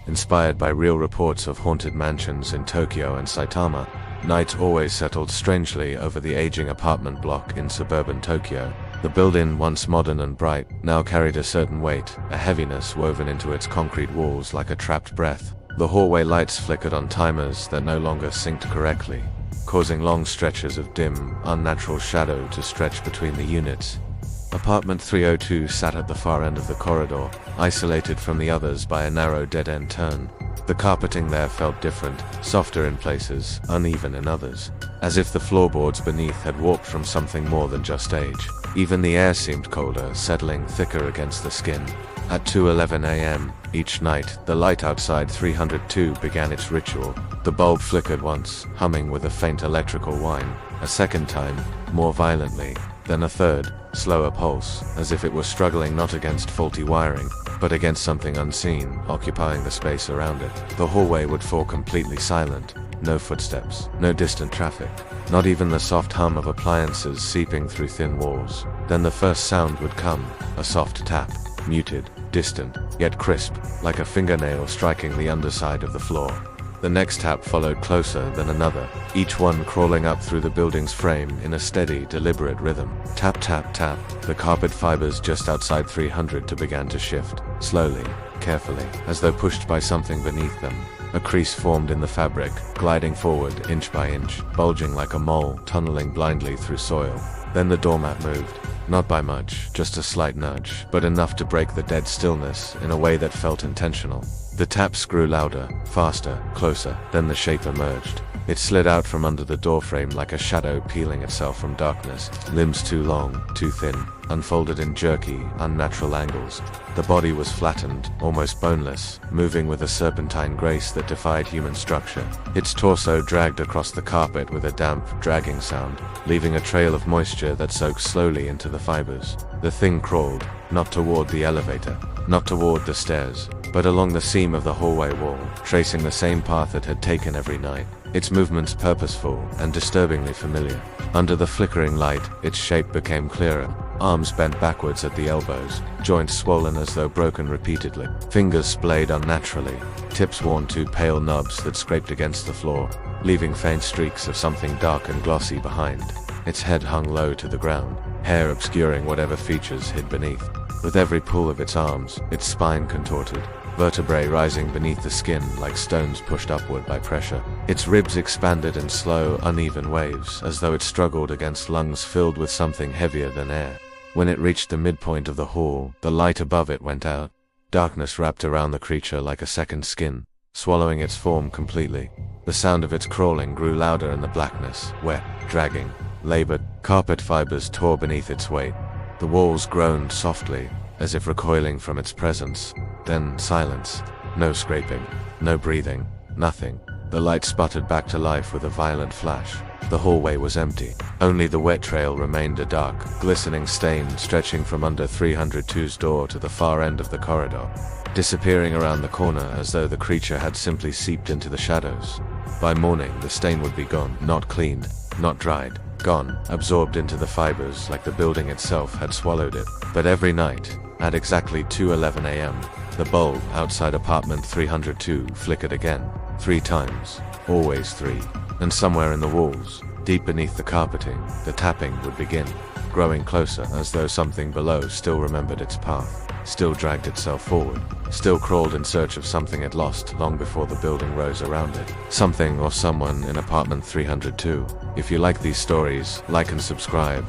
Inspired by real reports of haunted mansions in Tokyo and Saitama, night always settled strangely over the aging apartment block in suburban Tokyo. The building, once modern and bright, now carried a certain weight, a heaviness woven into its concrete walls like a trapped breath. The hallway lights flickered on timers that no longer synced correctly, causing long stretches of dim, unnatural shadow to stretch between the units. Apartment 302 sat at the far end of the corridor, isolated from the others by a narrow dead-end turn. The carpeting there felt different, softer in places, uneven in others, as if the floorboards beneath had warped from something more than just age. Even the air seemed colder, settling thicker against the skin. At 2:11 a.m. each night, the light outside 302 began its ritual. The bulb flickered once, humming with a faint electrical whine, a second time, more violently, then a third, slower pulse, as if it was struggling not against faulty wiring, but against something unseen, occupying the space around it. The hallway would fall completely silent. No footsteps, no distant traffic, not even the soft hum of appliances seeping through thin walls. Then the first sound would come, a soft tap, muted, distant, yet crisp, like a fingernail striking the underside of the floor. The next tap followed closer, then another, each one crawling up through the building's frame in a steady, deliberate rhythm. Tap, tap, tap. The carpet fibers just outside 300 began to shift, slowly, carefully, as though pushed by something beneath them. A crease formed in the fabric, gliding forward inch by inch, bulging like a mole, tunneling blindly through soil. Then the doormat moved. Not by much, just a slight nudge, but enough to break the dead stillness in a way that felt intentional. The taps grew louder, faster, closer, then the shape emerged. It slid out from under the doorframe like a shadow peeling itself from darkness, limbs too long, too thin, unfolded in jerky, unnatural angles. The body was flattened, almost boneless, moving with a serpentine grace that defied human structure. Its torso dragged across the carpet with a damp, dragging sound, leaving a trail of moisture that soaked slowly into the fibers. The thing crawled, not toward the elevator, not toward the stairs, but along the seam of the hallway wall, tracing the same path it had taken every night. Its movements purposeful and disturbingly familiar. Under the flickering light, its shape became clearer. Arms bent backwards at the elbows, joints swollen as though broken repeatedly. Fingers splayed unnaturally, tips worn to pale nubs that scraped against the floor, leaving faint streaks of something dark and glossy behind. Its head hung low to the ground, hair obscuring whatever features hid beneath. With every pull of its arms, its spine contorted, vertebrae rising beneath the skin like stones pushed upward by pressure. Its ribs expanded in slow, uneven waves, as though it struggled against lungs filled with something heavier than air. When it reached the midpoint of the hall, the light above it went out. Darkness wrapped around the creature like a second skin, swallowing its form completely. The sound of its crawling grew louder in the blackness, wet, dragging, labored. Carpet fibers tore beneath its weight. The walls groaned softly, as if recoiling from its presence. Then silence. No scraping, no breathing, nothing. The light sputtered back to life with a violent flash. The hallway was empty. Only the wet trail remained, a dark, glistening stain stretching from under 302's door to the far end of the corridor, disappearing around the corner as though the creature had simply seeped into the shadows. By morning, the stain would be gone, not cleaned, not dried, gone, absorbed into the fibers like the building itself had swallowed it. But every night, at exactly 2:11 a.m., the bulb outside apartment 302 flickered again, 3 times, always 3. And somewhere in the walls, deep beneath the carpeting, the tapping would begin, growing closer as though something below still remembered its path, still dragged itself forward, still crawled in search of something it lost long before the building rose around it. Something or someone in apartment 302. If you like these stories, like and subscribe.